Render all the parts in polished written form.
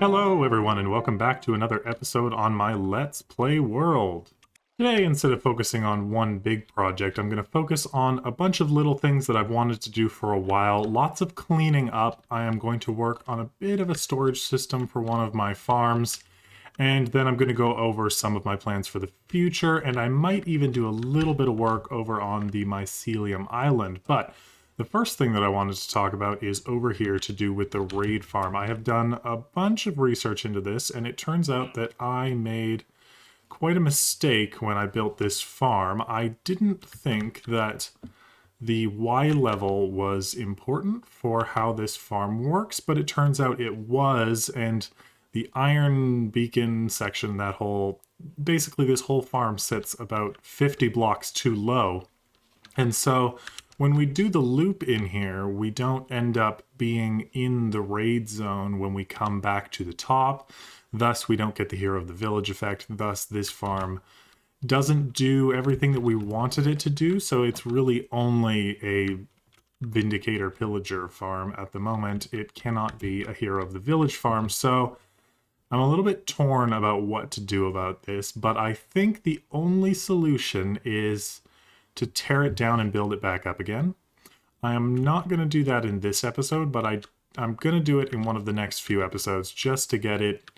Hello everyone and welcome back to another episode on my Let's Play world. Today, instead of focusing on one big project, I'm going to focus on a bunch of little things that I've wanted to do for a while. Lots of cleaning up. I am going to work on a bit of a storage system for one of my farms, and then I'm going to go over some of my plans for the future, and I might even do a little bit of work over on the Mycelium Island. But the first thing that I wanted to talk about is over here to do with the raid farm. I have done a bunch of research into this, and it turns out that I made quite a mistake when I built this farm. I didn't think that the Y level was important for how this farm works, but it turns out it was, and the iron beacon section, basically this whole farm sits about 50 blocks too low. And so when we do the loop in here, we don't end up being in the raid zone when we come back to the top. Thus, we don't get the Hero of the Village effect. Thus, this farm doesn't do everything that we wanted it to do. So it's really only a Vindicator Pillager farm at the moment. It cannot be a Hero of the Village farm. So I'm a little bit torn about what to do about this. But I think the only solution is to tear it down and build it back up again. I am not going to do that in this episode, but I'm going to do it in one of the next few episodes just to get it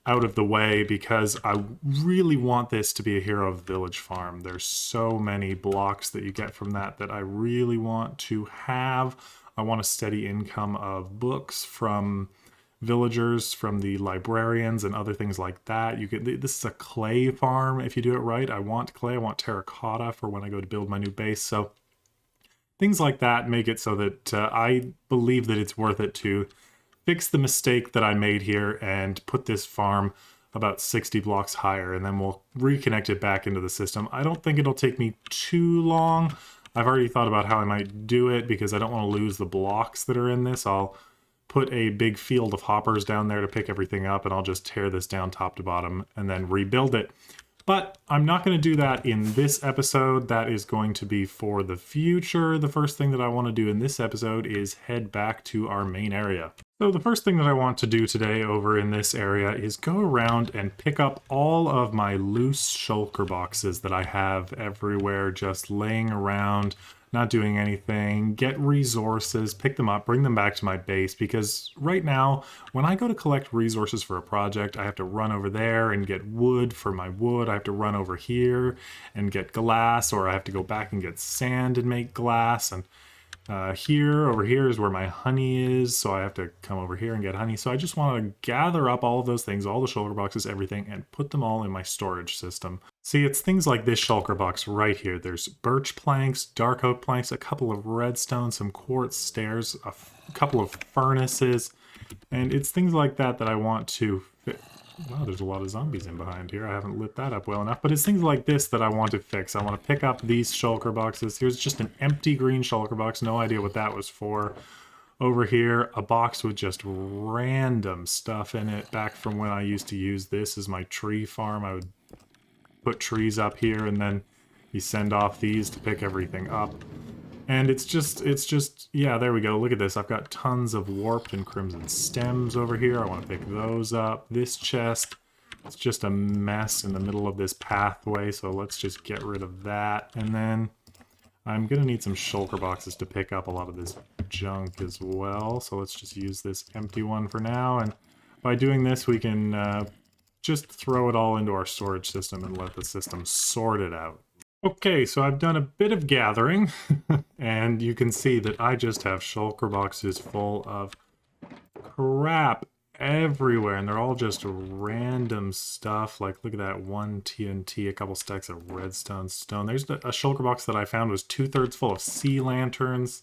out of the way, because I really want this to be a Hero of the Village farm. There's so many blocks that you get from that I really want to have. I want a steady income of books from villagers, from the librarians and other things like that. This is a clay farm if you do it right. I want clay, I want terracotta for when I go to build my new base. So things like that make it so that I believe that it's worth it to fix the mistake that I made here and put this farm about 60 blocks higher, and then we'll reconnect it back into the system. I don't think it'll take me too long. I've already thought about how I might do it because I don't want to lose the blocks that are in this. I'll put a big field of hoppers down there to pick everything up, and I'll just tear this down top to bottom and then rebuild it. But I'm not going to do that in this episode. That is going to be for the future. The first thing that I want to do in this episode is head back to our main area. So the first thing that I want to do today over in this area is go around and pick up all of my loose shulker boxes that I have everywhere, just laying around, not doing anything. Get resources, pick them up, bring them back to my base, because right now when I go to collect resources for a project, I have to run over there and get wood for my wood. I have to run over here and get glass, or I have to go back and get sand and make glass. And over here is where my honey is, so I have to come over here and get honey. So I just want to gather up all of those things, all the shulker boxes, everything, and put them all in my storage system. See, it's things like this shulker box right here. There's birch planks, dark oak planks, a couple of redstone, some quartz stairs, a couple of furnaces, and it's things like that that I want to fit. Wow, there's a lot of zombies in behind here. I haven't lit that up well enough, but it's things like this that I want to fix. I want to pick up these shulker boxes. Here's just an empty green shulker box. No idea what that was for. Over here, a box with just random stuff in it back from when I used to use this as my tree farm. I would put trees up here, and then you send off these to pick everything up. And it's just, yeah, there we go. Look at this. I've got tons of warped and crimson stems over here. I want to pick those up. This chest, it's just a mess in the middle of this pathway, so let's just get rid of that. And then I'm going to need some shulker boxes to pick up a lot of this junk as well. So let's just use this empty one for now. And by doing this, we can just throw it all into our storage system and let the system sort it out. Okay, so I've done a bit of gathering, and you can see that I just have shulker boxes full of crap everywhere, and they're all just random stuff. Like, look at that, one TNT, a couple stacks of redstone stone. There's a shulker box that I found was 2/3 full of sea lanterns.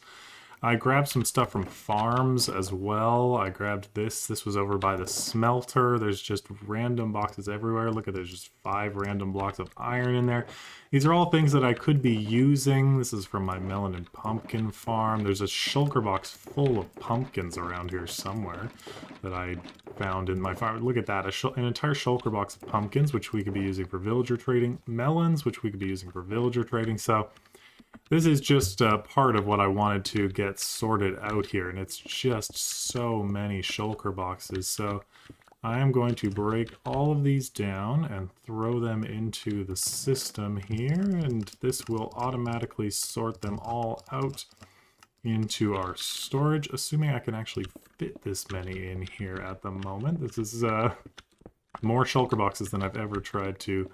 I grabbed some stuff from farms as well. I grabbed this. This was over by the smelter. There's just random boxes everywhere. Look at, there's just 5 random blocks of iron in there. These are all things that I could be using. This is from my melon and pumpkin farm. There's a shulker box full of pumpkins around here somewhere that I found in my farm. Look at that, an entire shulker box of pumpkins, which we could be using for villager trading. Melons, which we could be using for villager trading. So this is just part of what I wanted to get sorted out here, and it's just so many shulker boxes. So I am going to break all of these down and throw them into the system here, and this will automatically sort them all out into our storage, assuming I can actually fit this many in here at the moment. This is more shulker boxes than I've ever tried to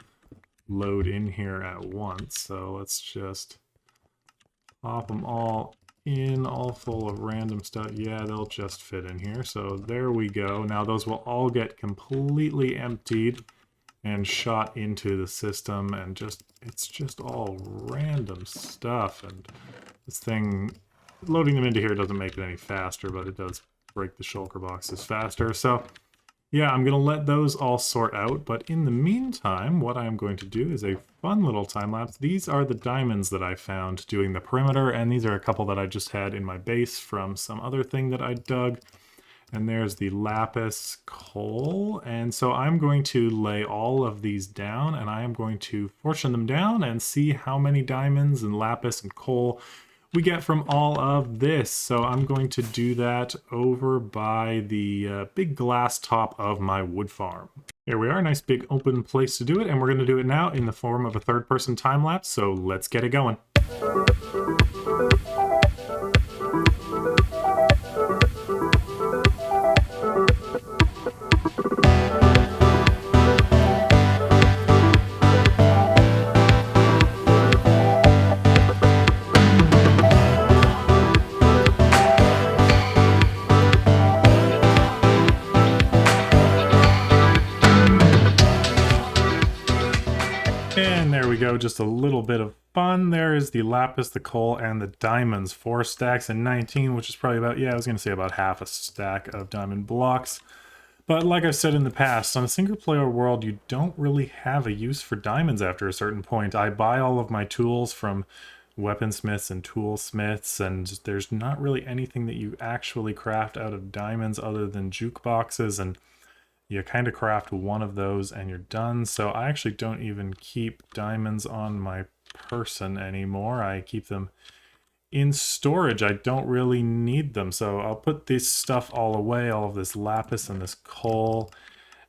load in here at once, so let's just pop them all in, all full of random stuff. Yeah, they'll just fit in here. So there we go. Now those will all get completely emptied and shot into the system, and it's just all random stuff. And this thing, loading them into here doesn't make it any faster, but it does break the shulker boxes faster. So yeah, I'm going to let those all sort out, but in the meantime, what I'm going to do is a fun little time-lapse. These are the diamonds that I found doing the perimeter, and these are a couple that I just had in my base from some other thing that I dug. And there's the lapis coal, and so I'm going to lay all of these down, and I am going to fortune them down and see how many diamonds and lapis and coal we get from all of this. So I'm going to do that over by the big glass top of my wood farm. Here we are, nice big open place to do it, and we're going to do it now in the form of a third-person time-lapse, so let's get it going. And there we go, just a little bit of fun. There is the lapis, the coal, and the diamonds. 4 stacks and 19, which is probably about, yeah, I was going to say about half a stack of diamond blocks. But like I've said in the past, on a single-player world, you don't really have a use for diamonds after a certain point. I buy all of my tools from weaponsmiths and toolsmiths, and there's not really anything that you actually craft out of diamonds other than jukeboxes, and you kind of craft one of those and you're done. So I actually don't even keep diamonds on my person anymore. I keep them in storage. I don't really need them. So I'll put this stuff all away, all of this lapis and this coal,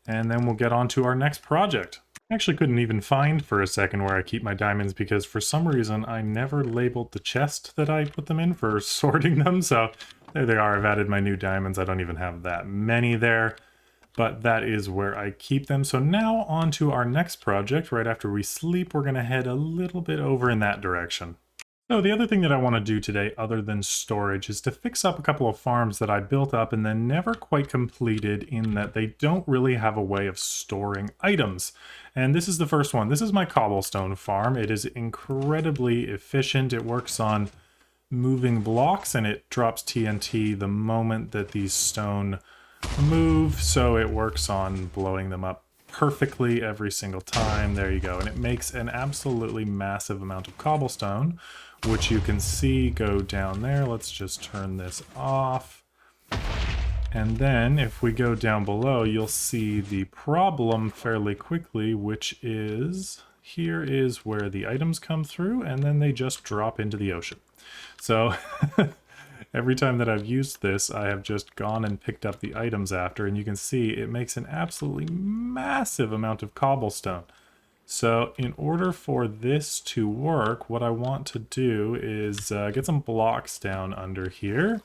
and then we'll get on to our next project. I actually couldn't even find for a second where I keep my diamonds because for some reason I never labeled the chest that I put them in for sorting them. So there they are. I've added my new diamonds. I don't even have that many there, but that is where I keep them. So now on to our next project. Right after we sleep, we're going to head a little bit over in that direction. So the other thing that I want to do today, other than storage, is to fix up a couple of farms that I built up and then never quite completed, in that they don't really have a way of storing items. And this is the first one. This is my cobblestone farm. It is incredibly efficient. It works on moving blocks, and it drops TNT the moment that these stone move, so it works on blowing them up perfectly every single time. There you go. And it makes an absolutely massive amount of cobblestone, which you can see go down there. Let's just turn this off. And then if we go down below, you'll see the problem fairly quickly, which is here is where the items come through, and then they just drop into the ocean. So every time that I've used this, I have just gone and picked up the items after, and you can see it makes an absolutely massive amount of cobblestone. So in order for this to work, what I want to do is get some blocks down under here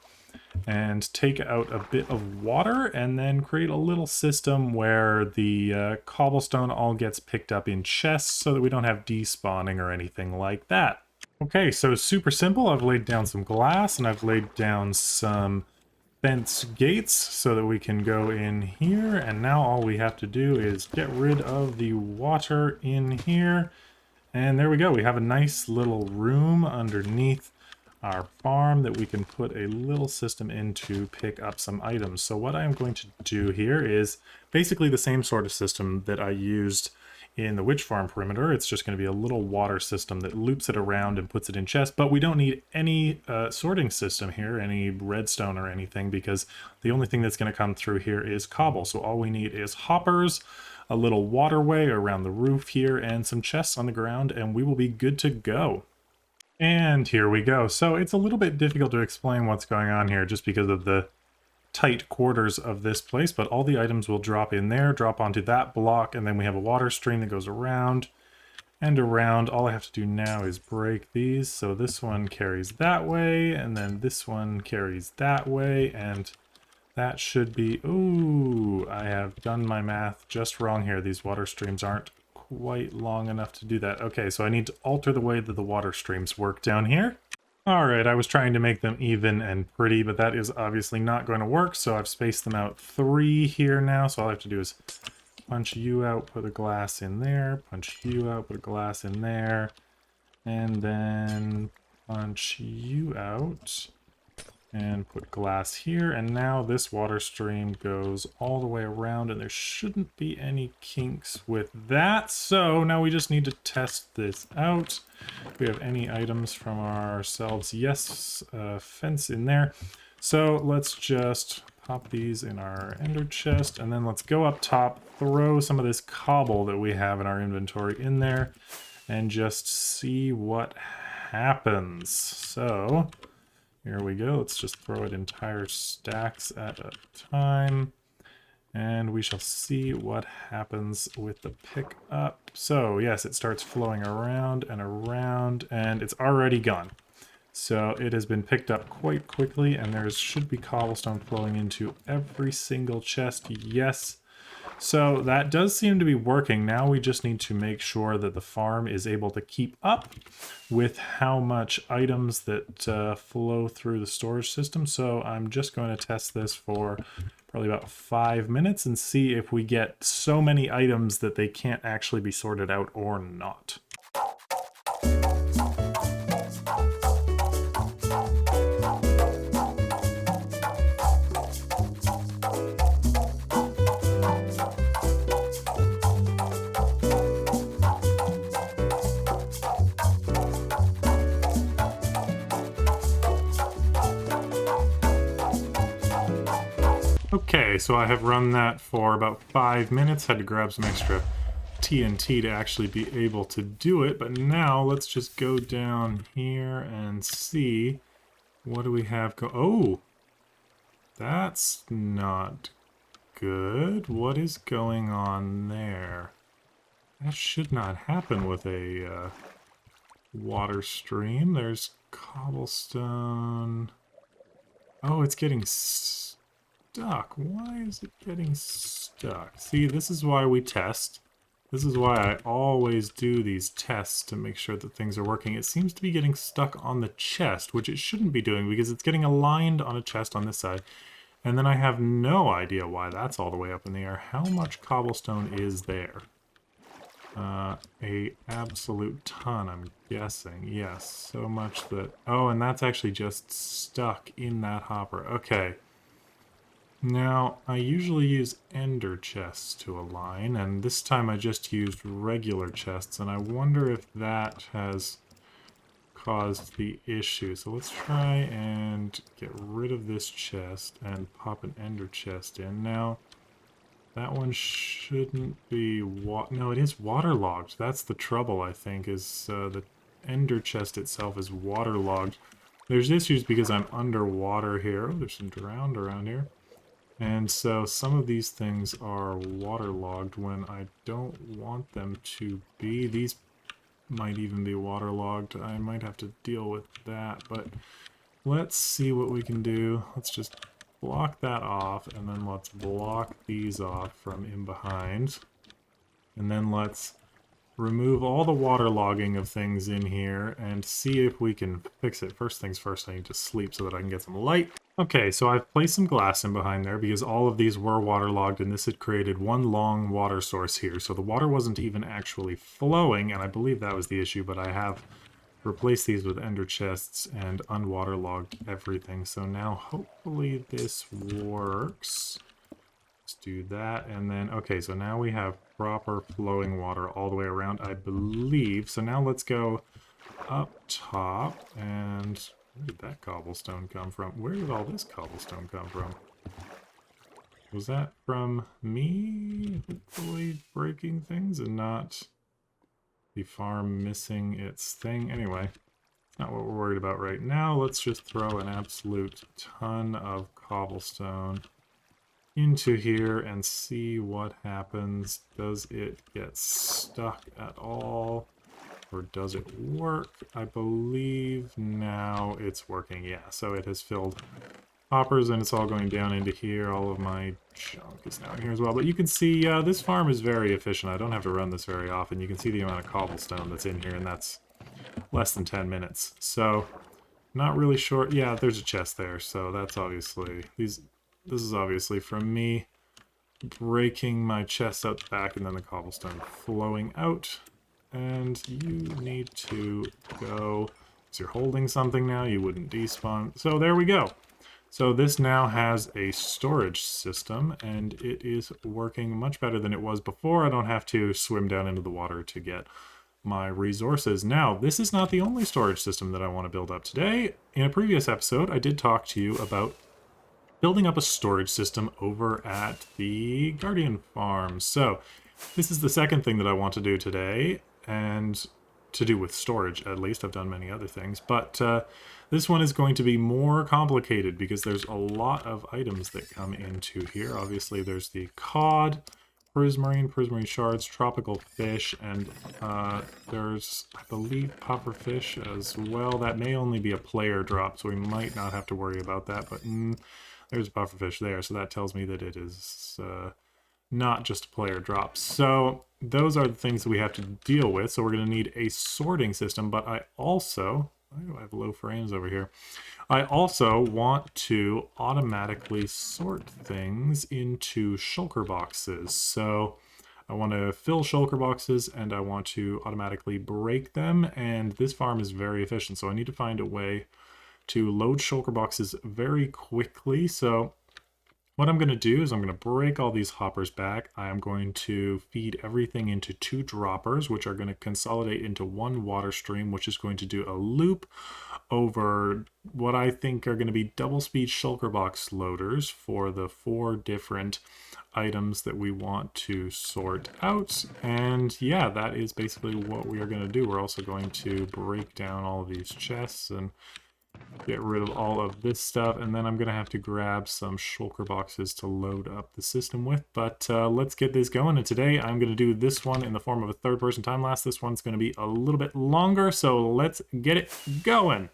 and take out a bit of water, and then create a little system where the cobblestone all gets picked up in chests so that we don't have despawning or anything like that. Okay, so super simple. I've laid down some glass, and I've laid down some fence gates so that we can go in here, and now all we have to do is get rid of the water in here, and there we go. We have a nice little room underneath our farm that we can put a little system in to pick up some items. So what I'm going to do here is basically the same sort of system that I used in the witch farm perimeter. It's just going to be a little water system that loops it around and puts it in chests, but we don't need any sorting system here, any redstone or anything, because the only thing that's going to come through here is cobble. So all we need is hoppers, a little waterway around the roof here, and some chests on the ground, and we will be good to go. And here we go. So it's a little bit difficult to explain what's going on here just because of the tight quarters of this place, but all the items will drop in there, drop onto that block, and then we have a water stream that goes around and around. All I have to do now is break these. So this one carries that way, and then this one carries that way, and that should be... Ooh, I have done my math just wrong here. These water streams aren't quite long enough to do that. Okay, so I need to alter the way that the water streams work down here. Alright, I was trying to make them even and pretty, but that is obviously not going to work, so I've spaced them out 3 here now, so all I have to do is punch you out, put a glass in there, punch you out, put a glass in there, and then punch you out, and put glass here, and now this water stream goes all the way around, and there shouldn't be any kinks with that, so now we just need to test this out. Do we have any items from ourselves? Yes, fence in there. So let's just pop these in our ender chest, and then let's go up top, throw some of this cobble that we have in our inventory in there, and just see what happens. So here we go. Let's just throw it entire stacks at a time, and we shall see what happens with the pickup. So yes, it starts flowing around and around, and it's already gone. So it has been picked up quite quickly, and there should be cobblestone flowing into every single chest. Yes. So that does seem to be working. Now we just need to make sure that the farm is able to keep up with how much items that flow through the storage system. So I'm just going to test this for probably about 5 minutes and see if we get so many items that they can't actually be sorted out or not. Okay, so I have run that for about 5 minutes, had to grab some extra TNT to actually be able to do it, but now let's just go down here and see what do we have oh, that's not good. What is going on there? That should not happen with a water stream. There's cobblestone. Oh, it's getting stuck. Why is it getting stuck? See, this is why we test. This is why I always do these tests to make sure that things are working. It seems to be getting stuck on the chest, which it shouldn't be doing because it's getting aligned on a chest on this side. And then I have no idea why that's all the way up in the air. How much cobblestone is there? A absolute ton, I'm guessing. Yes, so much that... Oh, and that's actually just stuck in that hopper. Okay. Now, I usually use ender chests to align, and this time I just used regular chests, and I wonder if that has caused the issue. So let's try and get rid of this chest and pop an ender chest in. Now, that one shouldn't be... No, it is waterlogged. That's the trouble, I think, is the ender chest itself is waterlogged. There's issues because I'm underwater here. Oh, there's some drowned around here. And so some of these things are waterlogged when I don't want them to be. These might even be waterlogged. I might have to deal with that, but let's see what we can do. Let's just block that off, and then let's block these off from in behind. And then let's remove all the waterlogging of things in here and see if we can fix it. First things first, I need to sleep so that I can get some light. Okay, so I've placed some glass in behind there because all of these were waterlogged, and this had created one long water source here. So the water wasn't even actually flowing, and I believe that was the issue, but I have replaced these with ender chests and unwaterlogged everything. So now hopefully this works. Let's do that, and then, okay, so now we have proper flowing water all the way around, I believe. So now let's go up top, and where did that cobblestone come from? Where did all this cobblestone come from? Was that from me hopefully breaking things and not the farm missing its thing? Anyway, it's not what we're worried about right now. Let's just throw an absolute ton of cobblestone into here and see what happens. Does it get stuck at all? Or does it work? I believe now it's working. Yeah, so it has filled hoppers and it's all going down into here. All of my junk is now in here as well. But you can see this farm is very efficient. I don't have to run this very often. You can see the amount of cobblestone that's in here, and that's less than 10 minutes. So not really sure. Yeah, there's a chest there. So that's obviously this is obviously from me breaking my chest out the back and then the cobblestone flowing out. And you need to go, so you're holding something now, you wouldn't despawn. So there we go. So this now has a storage system, and it is working much better than it was before. I don't have to swim down into the water to get my resources. Now, this is not the only storage system that I want to build up today. In a previous episode, I did talk to you about building up a storage system over at the Guardian farm. So this is the second thing that I want to do today, and to do with storage at least. I've done many other things, but this one is going to be more complicated because there's a lot of items that come into here. Obviously there's the cod, prismarine shards, tropical fish, and there's, I believe, pufferfish as well. That may only be a player drop, so we might not have to worry about that, but there's a pufferfish there, so that tells me that it is not just a player drop. So those are the things that we have to deal with. So we're going to need a sorting system, but I also, why do I have low frames over here? I also want to automatically sort things into shulker boxes. So I want to fill shulker boxes and I want to automatically break them. And this farm is very efficient, so I need to find a way to load shulker boxes very quickly. So what I'm going to do is I'm going to break all these hoppers back. I am going to feed everything into 2 droppers, which are going to consolidate into 1 water stream, which is going to do a loop over what I think are going to be double speed shulker box loaders for the 4 different items that we want to sort out. And yeah, that is basically what we are going to do. We're also going to break down all of these chests and get rid of all of this stuff, and then I'm gonna have to grab some shulker boxes to load up the system with. But let's get this going, and today I'm gonna do this one in the form of a third-person time lapse. This one's gonna be a little bit longer, so let's get it going.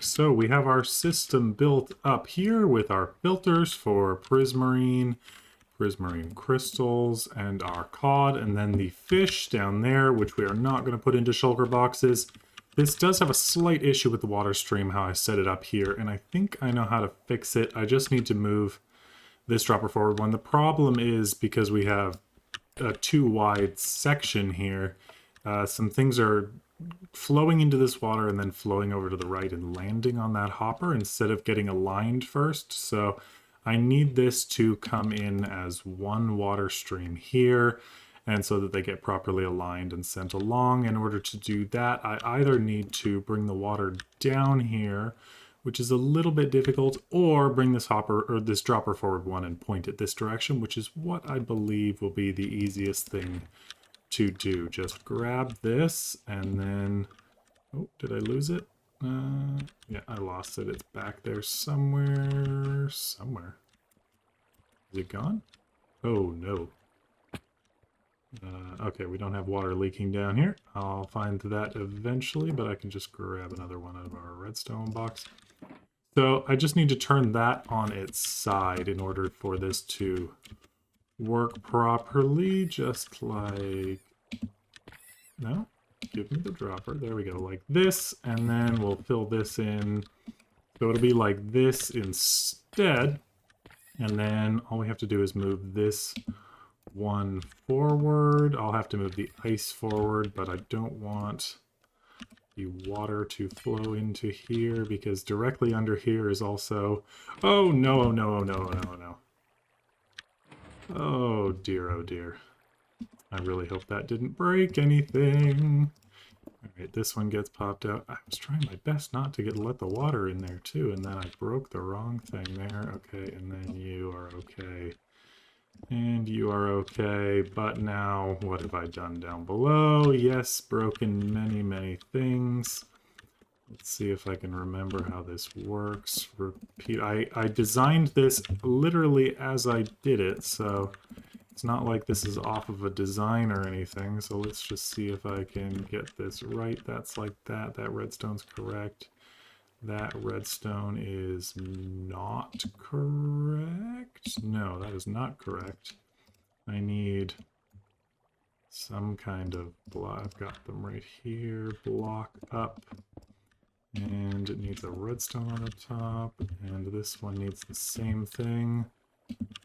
So we have our system built up here with our filters for prismarine crystals, and our cod, and then the fish down there, which we are not going to put into shulker boxes. This does have a slight issue with the water stream, how I set it up here, and I think I know how to fix it. I just need to move this dropper forward one. The problem is because we have a too wide section here, some things are flowing into this water and then flowing over to the right and landing on that hopper instead of getting aligned first. So I need this to come in as one water stream here, and so that they get properly aligned and sent along. In order to do that, I either need to bring the water down here, which is a little bit difficult, or bring this hopper or this dropper forward one and point it this direction, which is what I believe will be the easiest thing to do. Just grab this and then, oh, did I lose it? Yeah, I lost it. It's back there somewhere. Is it gone? Oh no. Okay, we don't have water leaking down here. I'll find that eventually, but I can just grab another one out of our redstone box. So I just need to turn that on its side in order for this to work properly, just like... No? Give me the dropper. There we go, like this, and then we'll fill this in. So it'll be like this instead, and then all we have to do is move this one forward. I'll have to move the ice forward, but I don't want the water to flow into here because directly under here is also... Oh, no, oh, no, oh, no, oh, no, oh, no. Oh, dear, oh, dear. I really hope that didn't break anything. Alright, this one gets popped out. I was trying my best not to let the water in there, too, and then I broke the wrong thing there. Okay, and then you are okay. And you are okay, but now what have I done down below? Yes, broken many, many things. Let's see if I can remember how this works. Repeat. I designed this literally as I did it, so it's not like this is off of a design or anything. So let's just see if I can get this right. That's like that. That redstone's correct. That redstone is not correct. No, that is not correct. I need some kind of block. I've got them right here. Block up. And it needs a redstone on the top. And this one needs the same thing,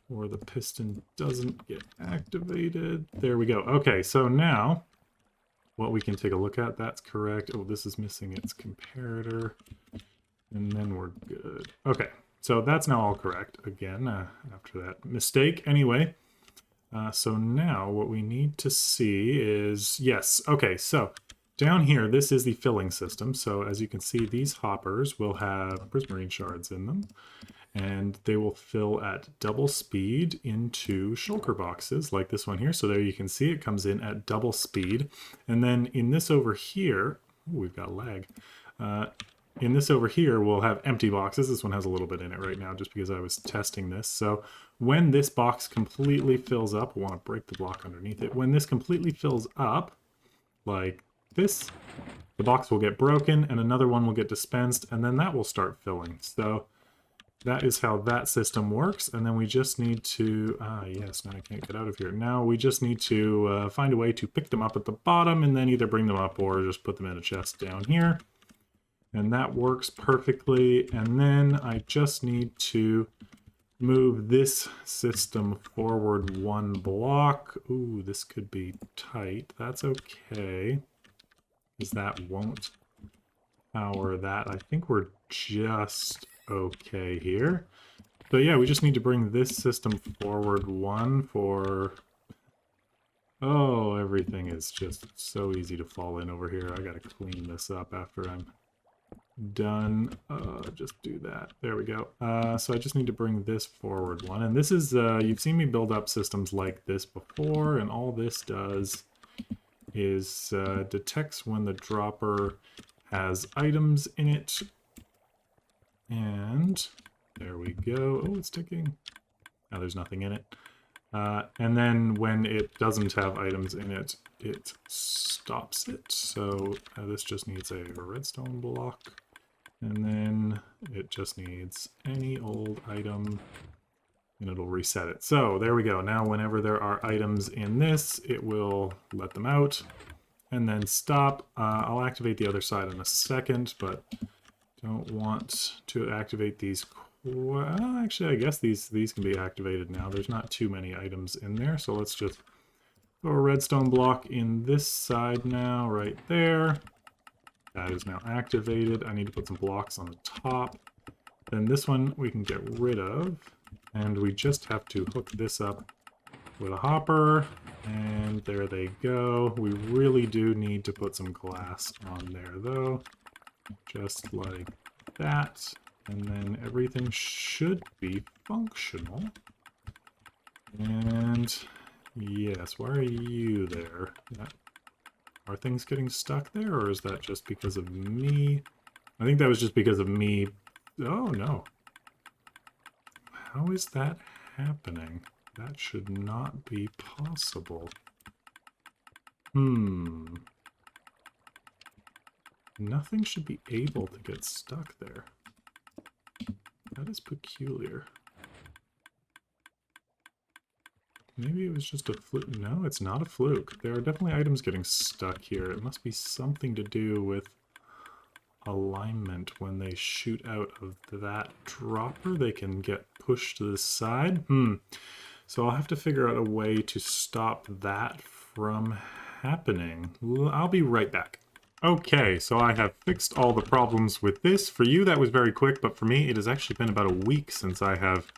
or the piston doesn't get activated. There we go. Okay, so now what we can take a look at, that's correct. Oh, this is missing its comparator. And then we're good. Okay, so that's now all correct again after that mistake. Anyway, so now what we need to see is, yes, okay, so down here, this is the filling system. So as you can see, these hoppers will have prismarine shards in them, and they will fill at double speed into shulker boxes like this one here. So there you can see it comes in at double speed. And then in this over here, ooh, we've got lag. In this over here, we'll have empty boxes. This one has a little bit in it right now just because I was testing this. So when this box completely fills up, we'll want to break the block underneath it. When this completely fills up, like this, the box will get broken and another one will get dispensed, and then that will start filling. So that is how that system works. And then we just need to, yes, now I can't get out of here. Now we just need to find a way to pick them up at the bottom and then either bring them up or just put them in a chest down here. And that works perfectly. And then I just need to move this system forward one block. Ooh, this could be tight. That's okay, because that won't power that. I think we're just okay here. So yeah, we just need to bring this system forward one for... Oh, everything is just so easy to fall in over here. I gotta clean this up after I'm done. Just do that. There we go. So I just need to bring this forward one. And this is, you've seen me build up systems like this before, and all this does is detects when the dropper has items in it. And there we go. Oh, it's ticking. Now there's nothing in it. And then when it doesn't have items in it, it stops it. So this just needs a redstone block. And then it just needs any old item, and it'll reset it. So there we go. Now whenever there are items in this, it will let them out and then stop. I'll activate the other side in a second, but don't want to activate these. Well, actually, I guess these can be activated now. There's not too many items in there, so let's just throw a redstone block in this side now, right there. That is now activated. I need to put some blocks on the top. Then this one we can get rid of, and we just have to hook this up with a hopper, and there they go. We really do need to put some glass on there, though, just like that. And then everything should be functional. And yes, why are you there? Are things getting stuck there, or is that just because of me? I think that was just because of me. Oh, no. How is that happening? That should not be possible. Nothing should be able to get stuck there. That is peculiar. Maybe it was just a fluke. No, it's not a fluke. There are definitely items getting stuck here. It must be something to do with alignment. When they shoot out of that dropper, they can get pushed to the side. So I'll have to figure out a way to stop that from happening. I'll be right back. Okay, so I have fixed all the problems with this. For you, that was very quick, but for me, it has actually been about a week since I have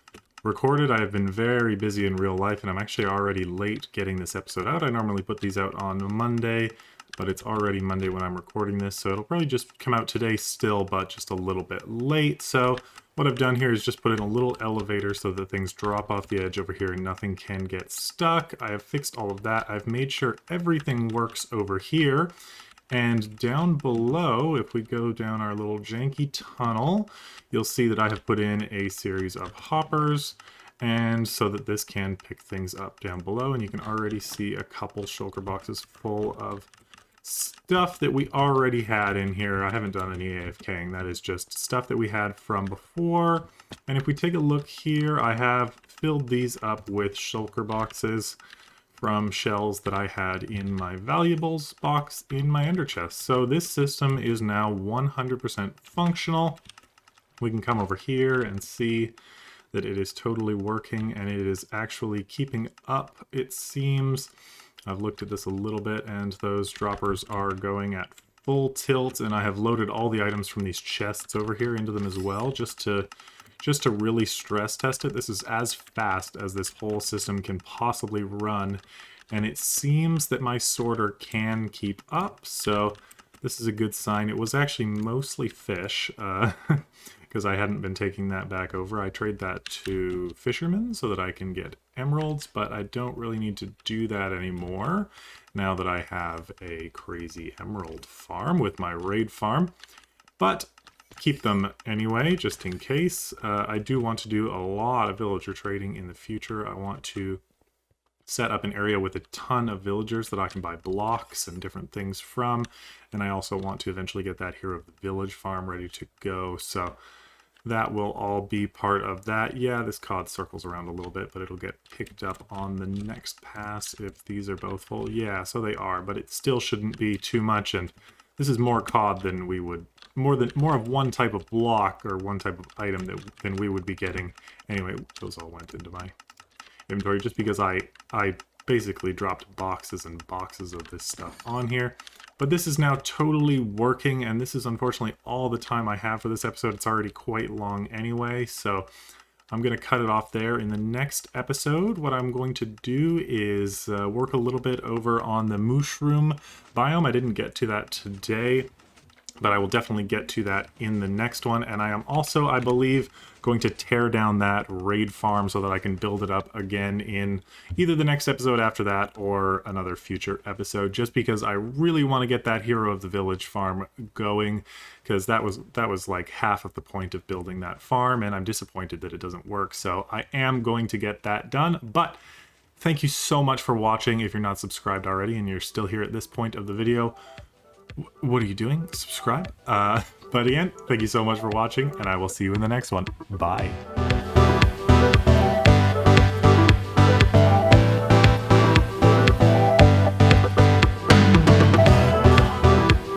recorded. I have been very busy in real life, and I'm actually already late getting this episode out. I normally put these out on Monday, but it's already Monday when I'm recording this, so it'll probably just come out today still, but just a little bit late. So what I've done here is just put in a little elevator so that things drop off the edge over here and nothing can get stuck. I have fixed all of that. I've made sure everything works over here. And down below, if we go down our little janky tunnel, you'll see that I have put in a series of hoppers, and so that this can pick things up down below. And you can already see a couple shulker boxes full of stuff that we already had in here. I haven't done any AFKing. That is just stuff that we had from before. And if we take a look here, I have filled these up with shulker boxes from shells that I had in my valuables box in my ender chest. So this system is now 100% functional. We can come over here and see that it is totally working, and it is actually keeping up, it seems. I've looked at this a little bit, and those droppers are going at full tilt, and I have loaded all the items from these chests over here into them as well, just to really stress test it. This is as fast as this whole system can possibly run, and it seems that my sorter can keep up, so this is a good sign. It was actually mostly fish, because I hadn't been taking that back over. I trade that to fishermen so that I can get emeralds, but I don't really need to do that anymore now that I have a crazy emerald farm with my raid farm. But keep them anyway, just in case. I do want to do a lot of villager trading in the future. I want to set up an area with a ton of villagers that I can buy blocks and different things from. And I also want to eventually get that Hero of the Village farm ready to go. So that will all be part of that. Yeah, this cod circles around a little bit, but it'll get picked up on the next pass if these are both full. Yeah, so they are, but it still shouldn't be too much. And this is more cod than we would, more of one type of block or one type of item than we would be getting. Anyway, those all went into my inventory just because I basically dropped boxes and boxes of this stuff on here. But this is now totally working, and this is unfortunately all the time I have for this episode. It's already quite long anyway, so I'm going to cut it off there. In the next episode, what I'm going to do is work a little bit over on the mushroom biome. I didn't get to that today, but I will definitely get to that in the next one. And I am also, I believe, going to tear down that raid farm so that I can build it up again in either the next episode after that or another future episode, just because I really want to get that Hero of the Village farm going, because that was like half of the point of building that farm, and I'm disappointed that it doesn't work. So I am going to get that done. But thank you so much for watching. If you're not subscribed already and you're still here at this point of the video, what are you doing? Subscribe. But again, thank you so much for watching, and I will see you in the next one. Bye.